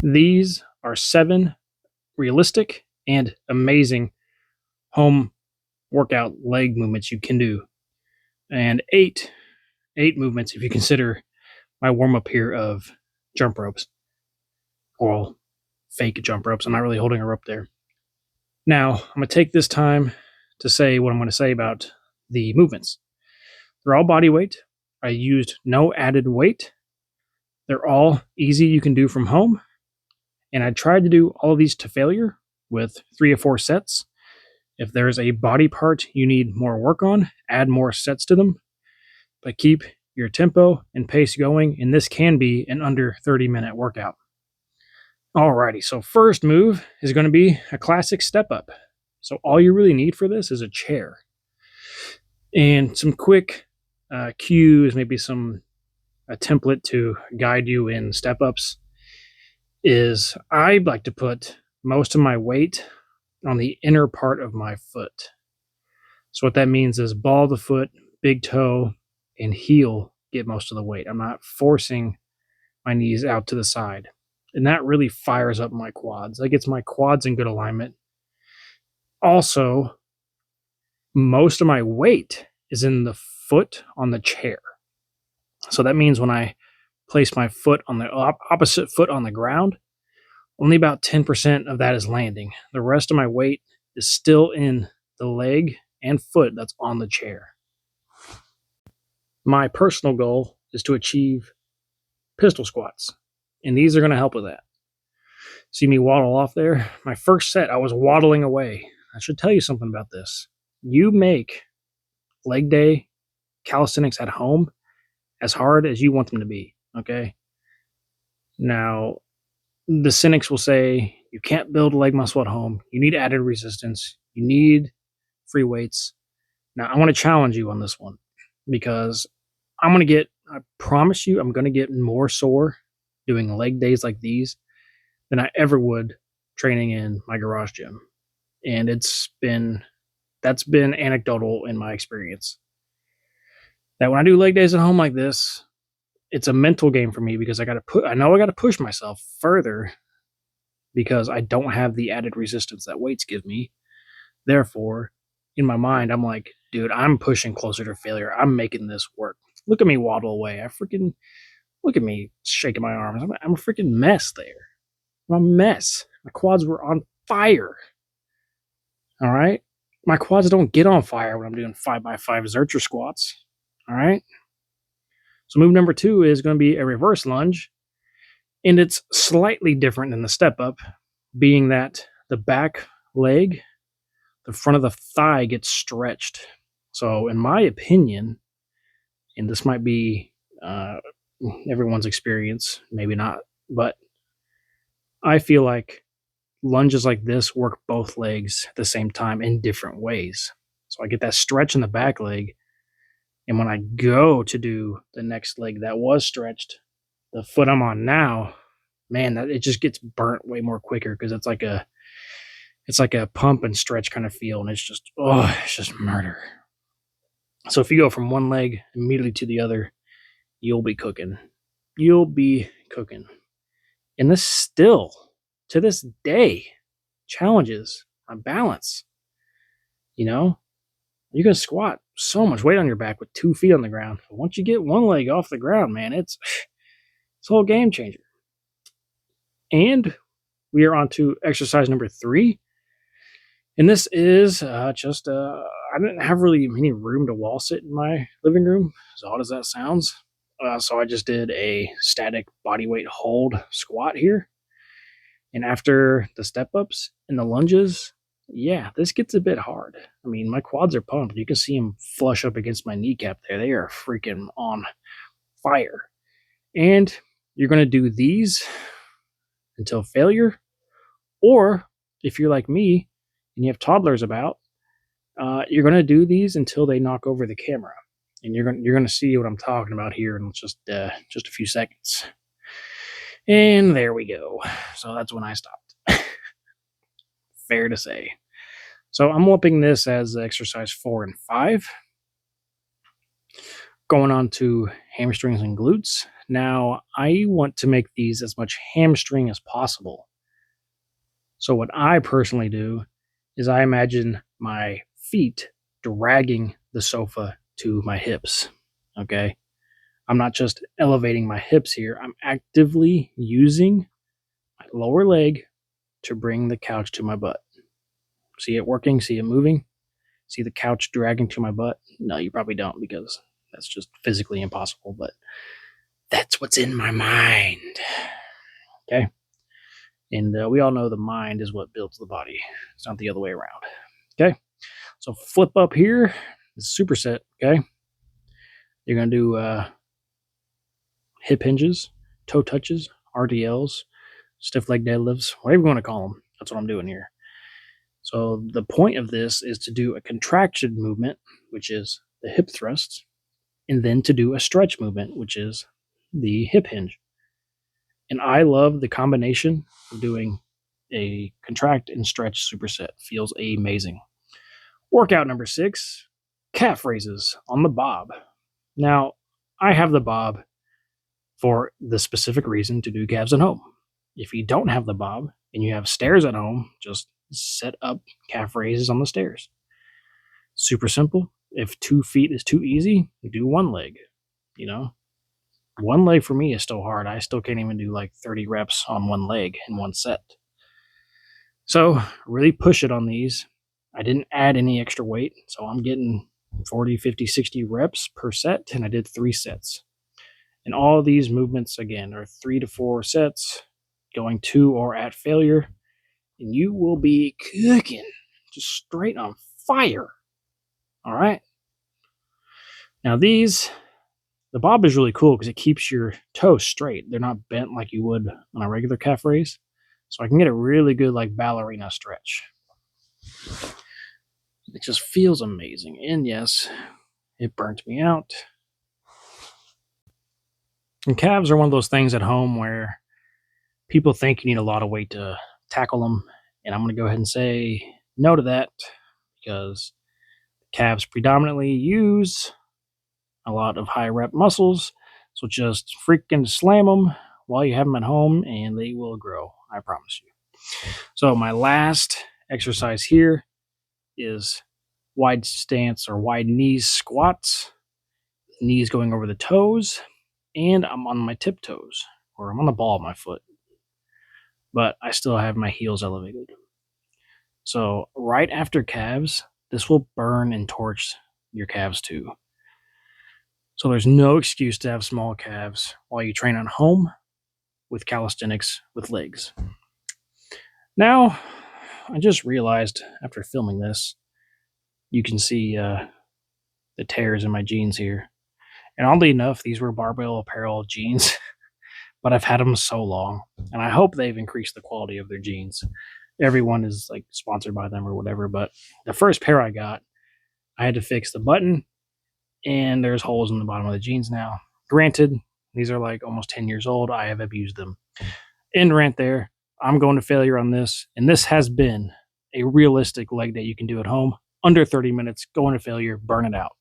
These are 7 realistic and amazing home workout leg movements you can do, and eight movements if you consider my warm-up here of jump ropes, or fake jump ropes. I'm not really holding a rope there. Now, I'm going to take this time to say what I'm going to say about the movements. They're all body weight. I used no added weight. They're all easy, you can do from home. And I tried to do all of these to failure with 3 or 4 sets. If there's a body part you need more work on, add more sets to them. But keep your tempo and pace going, and this can be an under 30-minute workout. Alrighty, so first move is going to be a classic step up. So all you really need for this is a chair. And some quick cues, maybe a template to guide you in step ups, is I like to put most of my weight on the inner part of my foot. So what that means is ball of the foot, big toe, and heel get most of the weight. I'm not forcing my knees out to the side. And that really fires up my quads. That gets my quads in good alignment. Also, most of my weight is in the foot on the chair. So that means when I place my foot on the opposite foot on the ground, only about 10% of that is landing. The rest of my weight is still in the leg and foot that's on the chair. My personal goal is to achieve pistol squats, and these are going to help with that. See me waddle off there? My first set, I was waddling away. I should tell you something about this. You make leg day calisthenics at home as hard as you want them to be, okay? Now, the cynics will say you can't build leg muscle at home. You need added resistance. You need free weights. Now, I want to challenge you on this one because I promise you, I'm going to get more sore doing leg days like these than I ever would training in my garage gym. And that's been anecdotal in my experience. That when I do leg days at home like this, it's a mental game for me because I know I got to push myself further because I don't have the added resistance that weights give me. Therefore, in my mind, I'm like, dude, I'm pushing closer to failure. I'm making this work. Look at me waddle away. Look at me shaking my arms. I'm a freaking mess there. I'm a mess. My quads were on fire. All right? My quads don't get on fire when I'm doing 5x5 Zercher squats. All right? So move number 2 is going to be a reverse lunge. And it's slightly different than the step up, being that the back leg, the front of the thigh gets stretched. So in my opinion, and this might be everyone's experience, maybe not, but I feel like lunges like this work both legs at the same time in different ways. So I get that stretch in the back leg, and when I go to do the next leg that was stretched, the foot I'm on now, man, it just gets burnt way more quicker because it's like a pump and stretch kind of feel, and it's just murder. So if you go from one leg immediately to the other, you'll be cooking. And this still, to this day, challenges my balance. You know, you can squat so much weight on your back with 2 feet on the ground. But once you get one leg off the ground, man, it's a whole game changer. And we are on to exercise number 3. And this is I didn't have really any room to wall sit in my living room, as odd as that sounds. So I just did a static bodyweight hold squat here. And after the step-ups and the lunges, yeah, this gets a bit hard. I mean, my quads are pumped. You can see them flush up against my kneecap there. They are freaking on fire. And you're going to do these until failure. Or if you're like me and you have toddlers about, you're going to do these until they knock over the camera. And you're going to see what I'm talking about here in just a few seconds. And there we go. So that's when I stopped. Fair to say. So I'm lumping this as exercise 4 and 5. Going on to hamstrings and glutes. Now, I want to make these as much hamstring as possible. So what I personally do is I imagine my feet dragging the sofa to my hips. Okay. I'm not just elevating my hips here, I'm actively using my lower leg to bring the couch to my butt. See it working? See it moving? See the couch dragging to my butt? No, you probably don't, because that's just physically impossible, but that's what's in my mind. Okay. And we all know the mind is what builds the body. It's not the other way around. Okay. So flip up here, superset. Okay. You're going to do hip hinges, toe touches, RDLs, stiff leg deadlifts, whatever you want to call them. That's what I'm doing here. So the point of this is to do a contraction movement, which is the hip thrusts, and then to do a stretch movement, which is the hip hinge. And I love the combination of doing a contract and stretch superset. Feels amazing. Workout number 6, calf raises on the bob. Now, I have the bob for the specific reason to do calves at home. If you don't have the bob and you have stairs at home, just set up calf raises on the stairs. Super simple. If 2 feet is too easy, do one leg. You know, one leg for me is still hard. I still can't even do like 30 reps on one leg in one set. So really push it on these. I didn't add any extra weight, so I'm getting 40, 50, 60 reps per set, and I did 3 sets. And all of these movements, again, are 3 to 4 sets, going to or at failure, and you will be cooking, just straight on fire. All right? Now the bob is really cool because it keeps your toes straight. They're not bent like you would on a regular calf raise. So I can get a really good like ballerina stretch. It just feels amazing. And yes, it burnt me out. And calves are one of those things at home where people think you need a lot of weight to tackle them. And I'm going to go ahead and say no to that, because calves predominantly use a lot of high rep muscles. So just freaking slam them while you have them at home and they will grow. I promise you. So my last exercise here is wide stance or wide knees squats. Knees going over the toes, and I'm on my tiptoes, or I'm on the ball of my foot, but I still have my heels elevated. So right after calves, this will burn and torch your calves too. So there's no excuse to have small calves while you train at home with calisthenics with legs. Now, I just realized after filming this, you can see the tears in my jeans here. And oddly enough, these were Barbell Apparel jeans, but I've had them so long, and I hope they've increased the quality of their jeans. Everyone is like sponsored by them or whatever, but the first pair I got, I had to fix the button, and there's holes in the bottom of the jeans now. Granted, these are like almost 10 years old. I have abused them. End rant there. I'm going to failure on this, and this has been a realistic leg day you can do at home. Under 30 minutes, go into failure, burn it out.